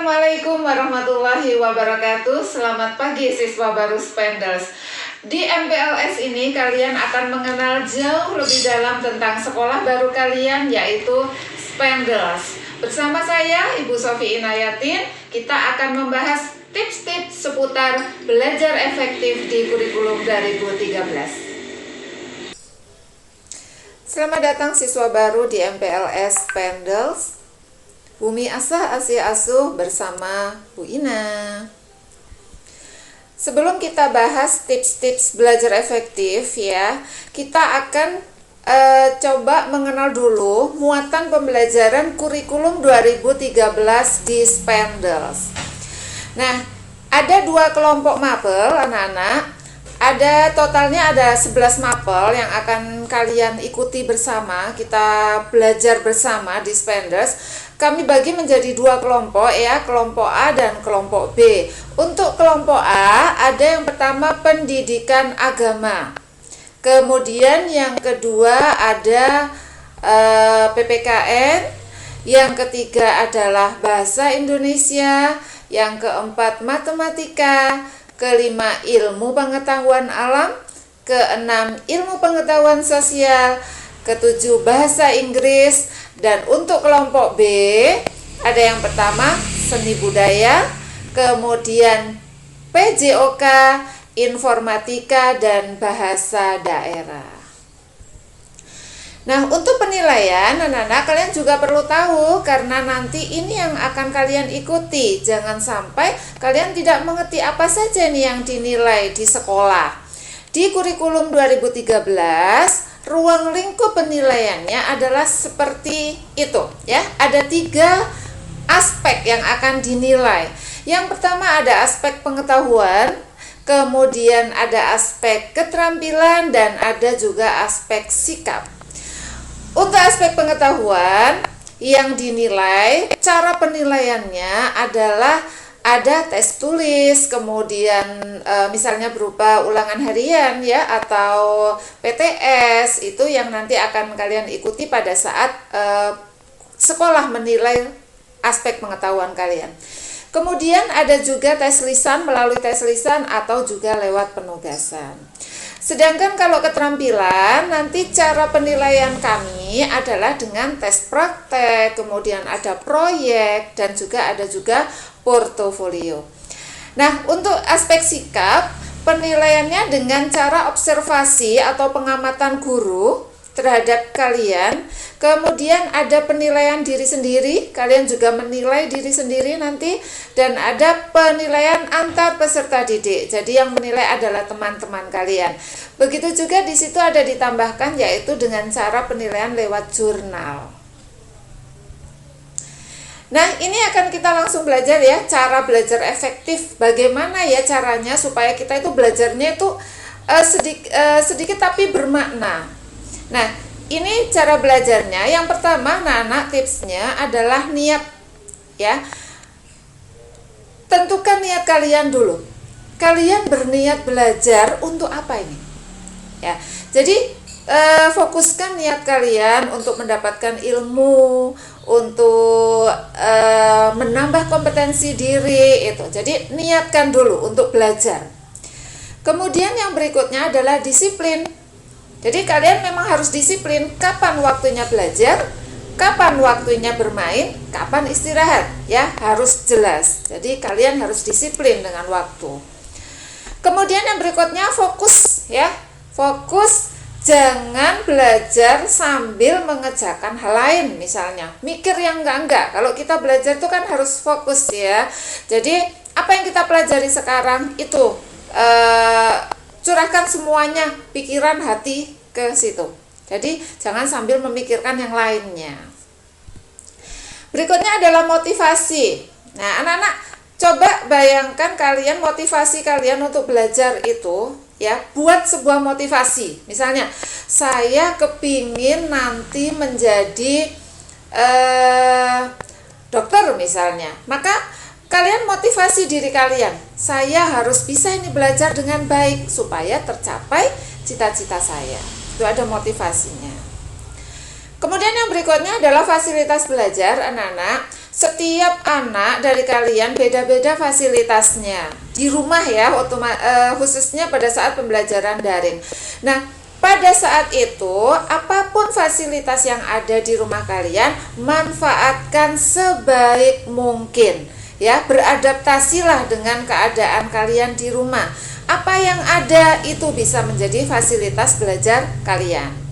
Assalamualaikum warahmatullahi wabarakatuh. Selamat pagi siswa baru Spendels. Di MPLS ini kalian akan mengenal jauh lebih dalam tentang sekolah baru kalian, yaitu Spendels. Bersama saya Ibu Sofi Inayatin, kita akan membahas tips-tips seputar belajar efektif di kurikulum 2013. Selamat datang siswa baru di MPLS Spendels. Bumi Asah Asi Asuh bersama Bu Ina. Sebelum kita bahas tips-tips belajar efektif ya, kita akan coba mengenal dulu muatan pembelajaran kurikulum 2013 di Spendels. Nah, ada dua kelompok mapel anak-anak. Totalnya ada 11 mapel yang akan kalian ikuti bersama. Kita belajar bersama di Spendels. Kami bagi menjadi dua kelompok ya, kelompok A dan kelompok B. Untuk kelompok A ada yang pertama pendidikan agama. Kemudian yang kedua ada PPKN. Yang ketiga adalah bahasa Indonesia. Yang keempat matematika. Kelima ilmu pengetahuan alam. Keenam ilmu pengetahuan sosial. Ketujuh bahasa Inggris. Dan untuk kelompok B ada yang pertama seni budaya, kemudian PJOK, informatika, dan bahasa daerah. Nah, untuk penilaian anak-anak kalian juga perlu tahu, karena nanti ini yang akan kalian ikuti. Jangan sampai kalian tidak mengerti apa saja nih yang dinilai di sekolah. Di kurikulum 2013 ruang lingkup penilaiannya adalah seperti itu ya. Ada 3 aspek yang akan dinilai. Yang pertama ada aspek pengetahuan, kemudian ada aspek keterampilan, dan ada juga aspek sikap. Untuk aspek pengetahuan yang dinilai, cara penilaiannya adalah ada tes tulis, kemudian misalnya berupa ulangan harian ya, atau PTS, itu yang nanti akan kalian ikuti pada saat sekolah menilai aspek pengetahuan kalian. Kemudian ada juga tes lisan melalui tes lisan atau juga lewat penugasan. Sedangkan kalau keterampilan, nanti cara penilaian kami adalah dengan tes praktek, kemudian ada proyek, dan juga ada portofolio. Nah, untuk aspek sikap, penilaiannya dengan cara observasi atau pengamatan guru terhadap kalian. Kemudian ada penilaian diri sendiri, kalian juga menilai diri sendiri nanti, dan ada penilaian antar peserta didik. Jadi yang menilai adalah teman-teman kalian. Begitu juga di situ ada ditambahkan, yaitu dengan cara penilaian lewat jurnal. Nah, ini akan kita langsung belajar ya, cara belajar efektif. Bagaimana ya caranya supaya kita itu belajarnya itu sedikit tapi bermakna. Nah, ini cara belajarnya. Yang pertama, anak-anak, tipsnya adalah niat ya. Tentukan niat kalian dulu. Kalian berniat belajar untuk apa ini? Ya. Jadi fokuskan niat kalian untuk mendapatkan ilmu, untuk menambah kompetensi diri itu. Jadi niatkan dulu untuk belajar. Kemudian yang berikutnya adalah disiplin. Jadi kalian memang harus disiplin kapan waktunya belajar, kapan waktunya bermain, kapan istirahat ya, harus jelas. Jadi kalian harus disiplin dengan waktu. Kemudian yang berikutnya fokus ya. Fokus, jangan belajar sambil mengerjakan hal lain, misalnya mikir yang enggak. Kalau kita belajar itu kan harus fokus ya. Jadi apa yang kita pelajari sekarang itu curahkan semuanya, pikiran, hati ke situ. Jadi jangan sambil memikirkan yang lainnya. Berikutnya adalah motivasi. Nah, anak-anak, coba bayangkan kalian motivasi kalian untuk belajar itu ya, buat sebuah motivasi. Misalnya, saya kepingin nanti menjadi dokter misalnya. Maka kalian motivasi diri kalian, saya harus bisa ini belajar dengan baik supaya tercapai cita-cita saya. Itu ada motivasinya. Kemudian yang berikutnya adalah fasilitas belajar anak-anak. setiap anak dari kalian beda-beda fasilitasnya di rumah ya, khususnya pada saat pembelajaran daring. Nah, pada saat itu, apapun fasilitas yang ada di rumah kalian, manfaatkan sebaik mungkin. Ya, beradaptasilah dengan keadaan kalian di rumah. Apa yang ada itu bisa menjadi fasilitas belajar kalian.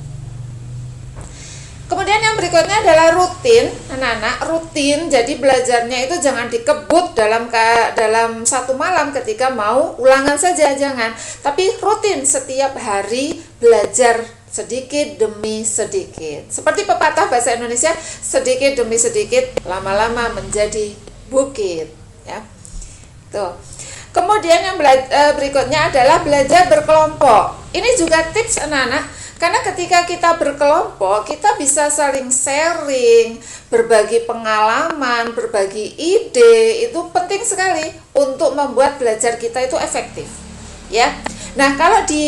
Kemudian yang berikutnya adalah rutin, anak-anak rutin. Jadi belajarnya itu jangan dikebut dalam satu malam ketika mau ulangan saja, jangan. Tapi rutin setiap hari belajar sedikit demi sedikit. Seperti pepatah bahasa Indonesia, sedikit demi sedikit lama-lama menjadi bukit. Ya, tuh. Kemudian yang berikutnya adalah belajar berkelompok. Ini juga tips anak-anak. Karena ketika kita berkelompok, kita bisa saling sharing, berbagi pengalaman, berbagi ide, itu penting sekali untuk membuat belajar kita itu efektif. Ya. Nah, kalau di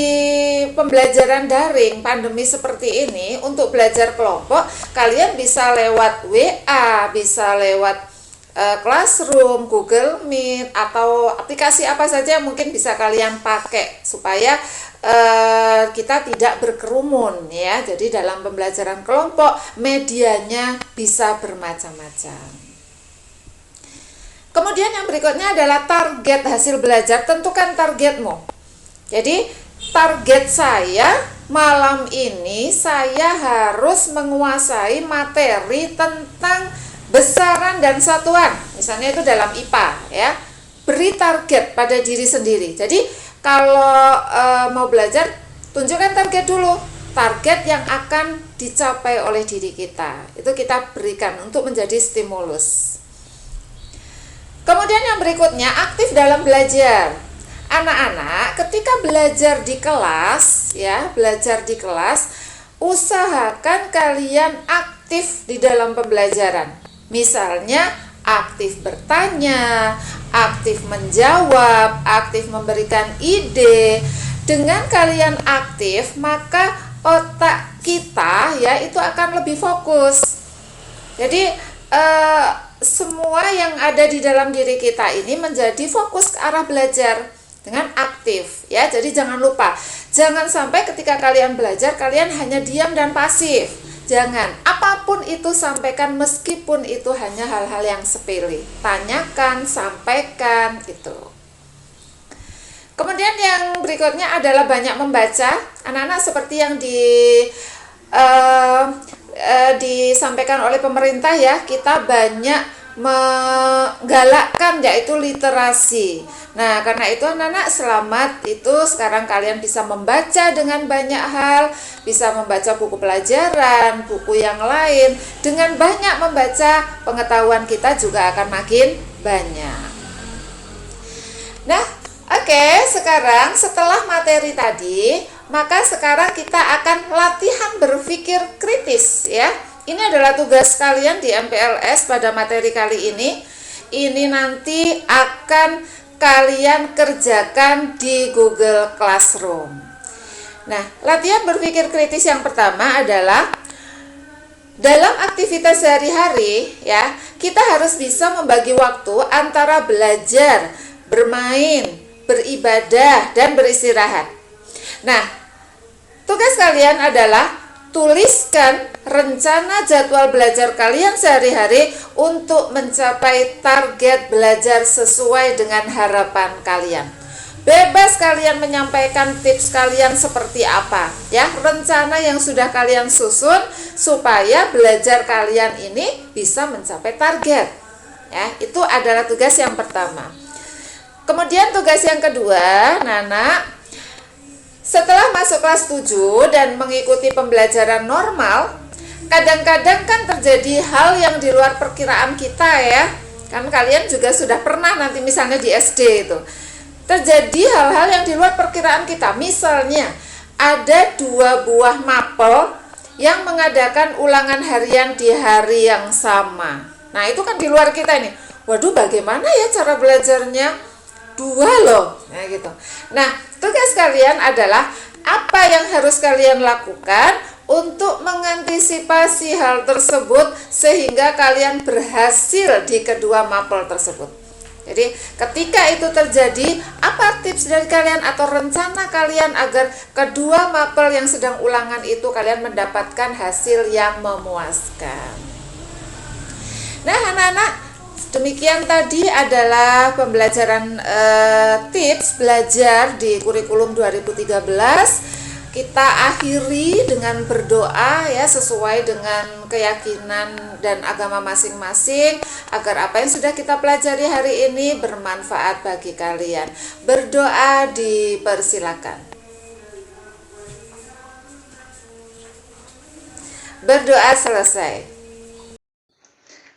pembelajaran daring pandemi seperti ini, untuk belajar kelompok, kalian bisa lewat WA, bisa lewat Classroom, Google Meet, atau aplikasi apa saja yang mungkin bisa kalian pakai supaya kita tidak berkerumun ya. Jadi dalam pembelajaran kelompok medianya bisa bermacam-macam. Kemudian yang berikutnya adalah target hasil belajar. Tentukan targetmu. Jadi target saya malam ini, saya harus menguasai materi tentang besaran dan satuan, misalnya itu dalam IPA ya. Beri target pada diri sendiri. Jadi kalau mau belajar, tunjukkan target dulu, target yang akan dicapai oleh diri kita. Itu kita berikan untuk menjadi stimulus. Kemudian yang berikutnya, aktif dalam belajar. Anak-anak ketika belajar di kelas ya, usahakan kalian aktif di dalam pembelajaran. Misalnya aktif bertanya, aktif menjawab, aktif memberikan ide. Dengan kalian aktif, maka otak kita ya itu akan lebih fokus. Jadi semua yang ada di dalam diri kita ini menjadi fokus ke arah belajar dengan aktif ya. Jadi jangan lupa, jangan sampai ketika kalian belajar kalian hanya diam dan pasif. Jangan, apapun itu sampaikan meskipun itu hanya hal-hal yang sepele. Tanyakan, sampaikan, itu. Kemudian yang berikutnya adalah banyak membaca. Anak-anak seperti yang disampaikan oleh pemerintah ya, kita banyak menggalakkan yaitu literasi. Nah, karena itu anak-anak selamat itu sekarang kalian bisa membaca dengan banyak hal, bisa membaca buku pelajaran, buku yang lain. Dengan banyak membaca, pengetahuan kita juga akan makin banyak. Nah, oke, sekarang setelah materi tadi, maka sekarang kita akan latihan berpikir kritis ya. Ini adalah tugas kalian di MPLS pada materi kali ini. Ini nanti akan kalian kerjakan di Google Classroom. Nah, latihan berpikir kritis yang pertama adalah dalam aktivitas sehari-hari ya, kita harus bisa membagi waktu antara belajar, bermain, beribadah, dan beristirahat. Nah, tugas kalian adalah tuliskan rencana jadwal belajar kalian sehari-hari untuk mencapai target belajar sesuai dengan harapan kalian. Bebas kalian menyampaikan tips kalian seperti apa ya, rencana yang sudah kalian susun supaya belajar kalian ini bisa mencapai target. Ya, itu adalah tugas yang pertama. Kemudian tugas yang kedua, Nana, setelah masuk kelas 7 dan mengikuti pembelajaran normal, kadang-kadang kan terjadi hal yang di luar perkiraan kita ya. Kan kalian juga sudah pernah nanti misalnya di SD itu. Terjadi hal-hal yang di luar perkiraan kita. Misalnya ada 2 buah mapel yang mengadakan ulangan harian di hari yang sama. Nah, itu kan di luar kita ini. Waduh, bagaimana ya cara belajarnya? 2 loh, gitu. Nah, tugas kalian adalah apa yang harus kalian lakukan untuk mengantisipasi hal tersebut sehingga kalian berhasil di kedua mapel tersebut. Jadi ketika itu terjadi, apa tips dari kalian atau rencana kalian agar kedua mapel yang sedang ulangan itu kalian mendapatkan hasil yang memuaskan? Nah anak-anak, demikian tadi adalah pembelajaran tips belajar di kurikulum 2013. Kita akhiri dengan berdoa ya, sesuai dengan keyakinan dan agama masing-masing, agar apa yang sudah kita pelajari hari ini bermanfaat bagi kalian. Berdoa dipersilakan. Berdoa selesai.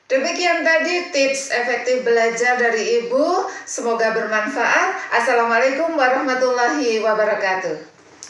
Demikian tadi tips efektif belajar dari Ibu. Semoga bermanfaat. Assalamualaikum warahmatullahi wabarakatuh.